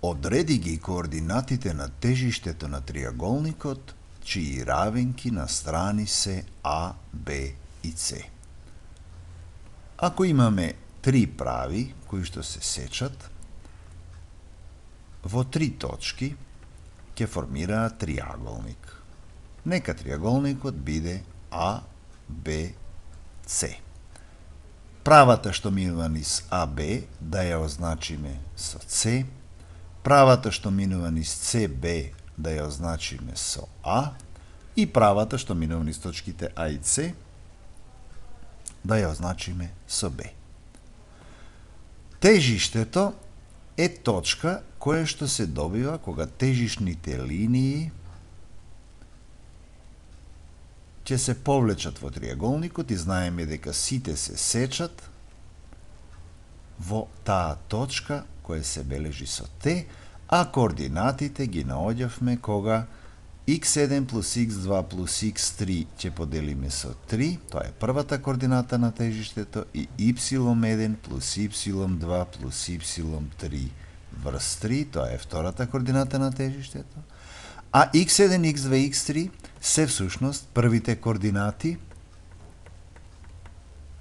Одреди ги координатите на тежиштето на триаголникот, чии равенки на страни се А, Б и С. Ако имаме три прави кои што се сечат, во три точки ќе формираат триаголник. Нека триаголникот биде А, Б, С. Правата што минува низ АБ да ја означиме со С, правата што минува низ СБ да ја означиме со А и правата што минува низ точките А и С да ја означиме со Б. Тежиштето е точка која што се добива кога тежишните линии ќе се повлечат во триаголникот и знаеме дека сите се сечат во таа точка која се бележи со Т, а координатите ги наоѓавме кога x1 плюс x2 плюс x3 ќе поделиме со 3, тоа е првата координата на тежиштето, и y1 плюс y2 плюс y3 врз 3, тоа е втората координата на тежиштето, а x1, x2, x3 се всушност првите координати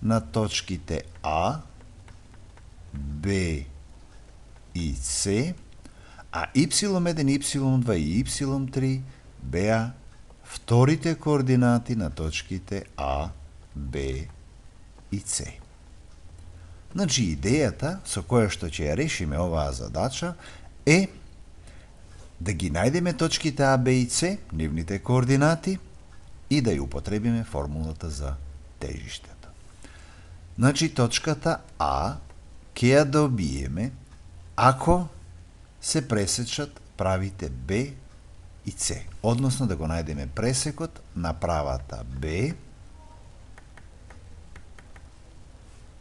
на точките А, Б и С, а y1, y2 и y3 беа вторите координати на точките А, Б и С. Значи, идејата со која што ќе ја решиме оваа задача е да ги најдеме точките А, Б и С, нивните координати, и да ја употребиме формулата за тежиштето. Значи, точката А ќе ја добиеме ако се пресечат правите Б и С, односно да го најдеме пресекот на правата Б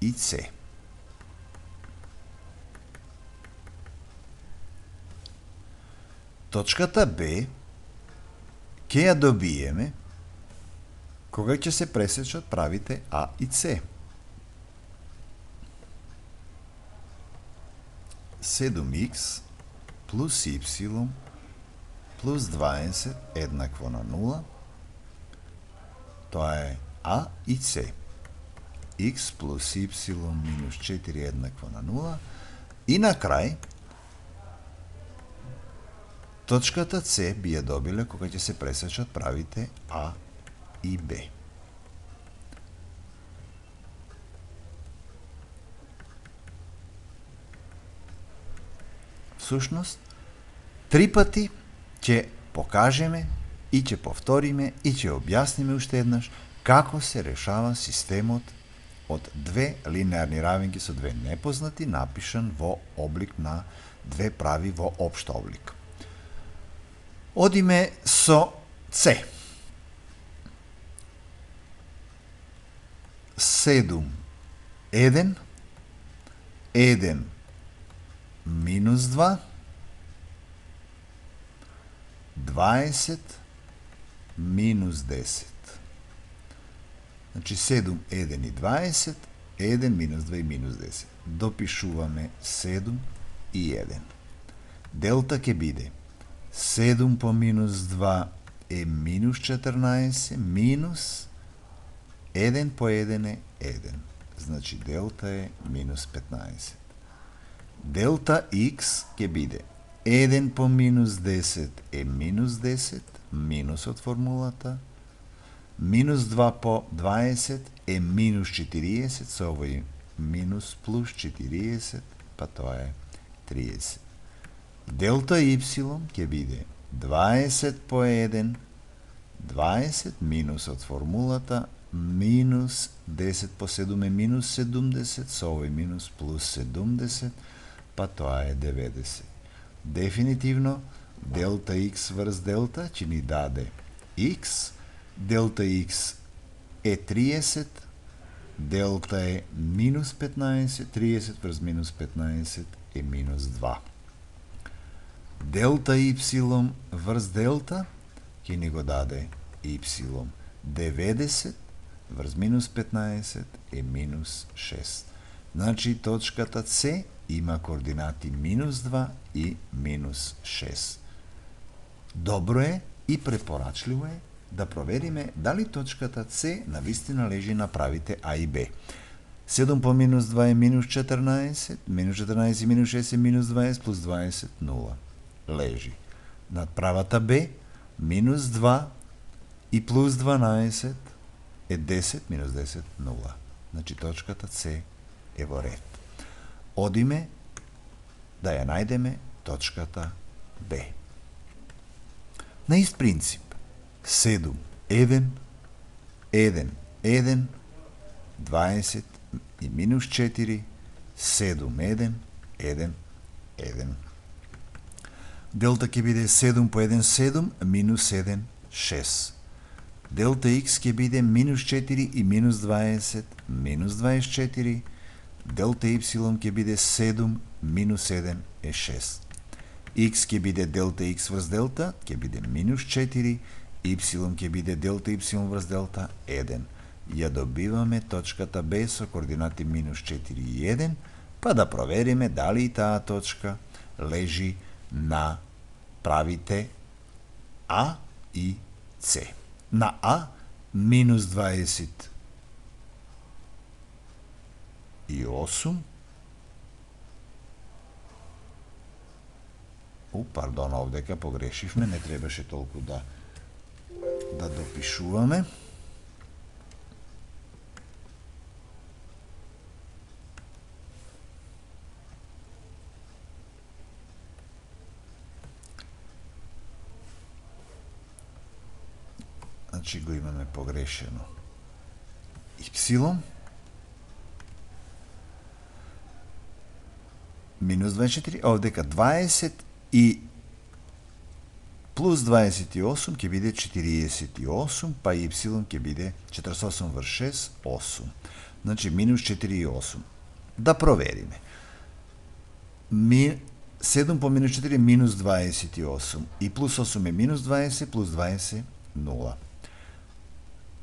и С. Точката Б ќе ја добиеме кога ќе се пресечат правите А и С. 7х плюс y плюс 20 еднакво на 0. Тоа е А и С. Х плюс y минус 4 еднакво на 0. И на крај, точката С би ја добиле кога ќе се пресечат правите А и Б. Всушност, три пати ќе покажеме и ќе повториме и ќе објасниме уште еднаш како се решава системот од две линеарни равенки со две непознати, напишан во облик на две прави во општ облик. Одиме со С. 7, 1, 1 минус 2, 20 минус 10. Значи 7, 1 и 20, 1 минус 2 и минус 10. Допишуваме 7 и 1. Делта ќе биде 7 по минус 2 е минус 14, минус 1 по 1 е 1. Значи делта е минус 15. Делта х ќе биде 1 по минус 10 е минус 10, минус од формулата, минус 2 по 20 е минус 40, со овој минус плюс 40, па тоа е 30. Делта y ќе биде 20 по 1, 20 минус од формулата, минус 10 по 7 е минус 70, со овој минус плюс 70, па тоа е 90. Дефинитивно, делта х врз делта ќе ни даде х, делта х е 30, делта е минус 15, 30 врз минус 15 е минус 2. Делта y врз делта ќе ни го даде y. 90 врз минус 15 е минус 6. Значи точката С има координати минус 2 и минус 6. Добро е и препорачливо е да провериме дали точката С навистина лежи на правите А и Б. 7 по минус 2 е минус 14, минус 14 и минус 6 е минус 20, плюс 20, 0. Лежи. Над правата Б, минус 2 и плюс 12 е 10, минус 10, 0. Значи точката С е во ред. Одиме да ја најдеме точката Б. На ист принцип, 7, 1, 1, 1, 20 и минус 4, 7, 1, 1, 1. Делта ќе биде 7 по 1, 7, минус 1, 6. Делта x ќе биде минус 4 и минус 20, минус 24. Делта y ќе биде 7, минус 7 е 6. X ќе биде делта x врз делта, ќе биде минус 4, y ќе биде делта y врз делта 1. Ја добиваме точката B со координати минус 4 и 1, па да провериме дали и таа точка лежи на правите А и С. На А минус 28, пардон, овдека погрешивме, не требаше толку да допишуваме. Значи го имаме погрешено. Y минус 24, овдека 20 и плюс 28 ќе биде 48, па y ќе биде 48 врз 6, 8. Значи минус 4 и 8. Да провериме. 7 по минус 4 минус 28 и плюс 8 е минус 20, плюс 20 0.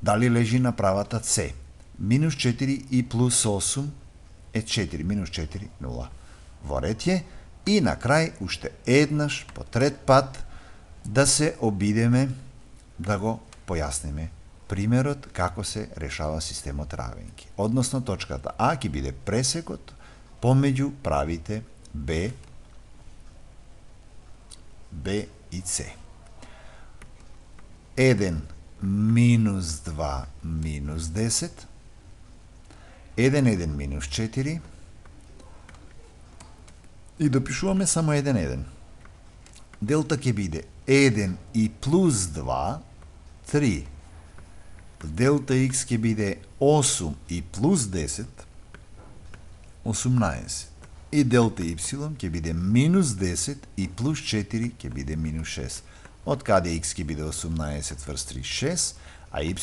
Дали лежи на правата С? Минус 4 и плюс 8 е 4, минус 4, 0. Во ред е и на крај уште еднаш, по трет пат, да се обидеме да го појасниме примерот како се решава системот равенки. Односно, точката А ќе биде пресекот помеѓу правите Б и С. 1 минус 2 минус 10, 1, 1 минус 4, и допишуваме само 1, 1. Делта ќе биде 1 и плюс 2, 3. Делта x ќе биде 8 и плюс 10, 18. И делта y ќе биде минус 10 и плюс 4 ќе биде минус 6. Од каде x ќе биде 18 врз 3, 6, а y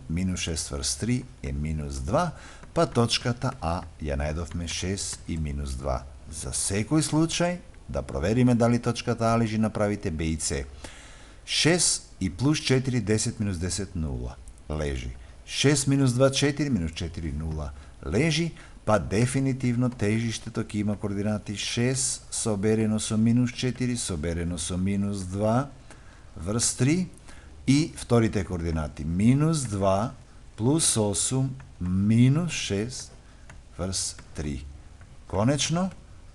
минус 6 врз 3 е минус 2, па точката А ја најдовме 6 и минус 2. За секој случај, да провериме дали точката А лежи на правите Б и С. 6 и плюс 4, 10 минус 10, 0. Лежи. 6 минус 2, 4, минус 4, 0. Лежи, па дефинитивно тежиштето ќе има координати 6 соберено со минус 4, соберено со минус 2, врз 3, и вторите координати минус 2 плюс 8 минус 6 врз 3. Конечно,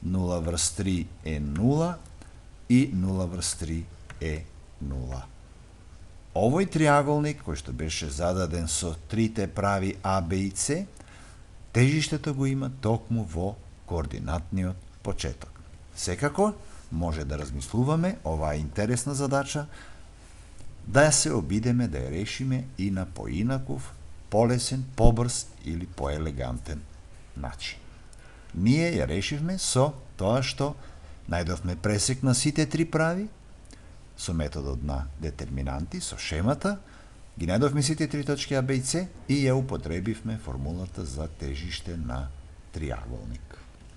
0 врз 3 е 0 и 0 врз 3 е 0. Овој триаголник, кој што беше зададен со трите прави А, Б и С, тежиштето го има токму во координатниот почеток. Секако, може да размислуваме оваа интересна задача, да се обидеме да ја решиме и на поинаков, полесен, побрз или поелегантен начин. Ние ја решивме со тоа што најдовме пресек на сите три прави, со методот на детерминанти, со шемата, ги најдовме сите три точки А, Б и С и ја употребивме формулата за тежиште на триаголник.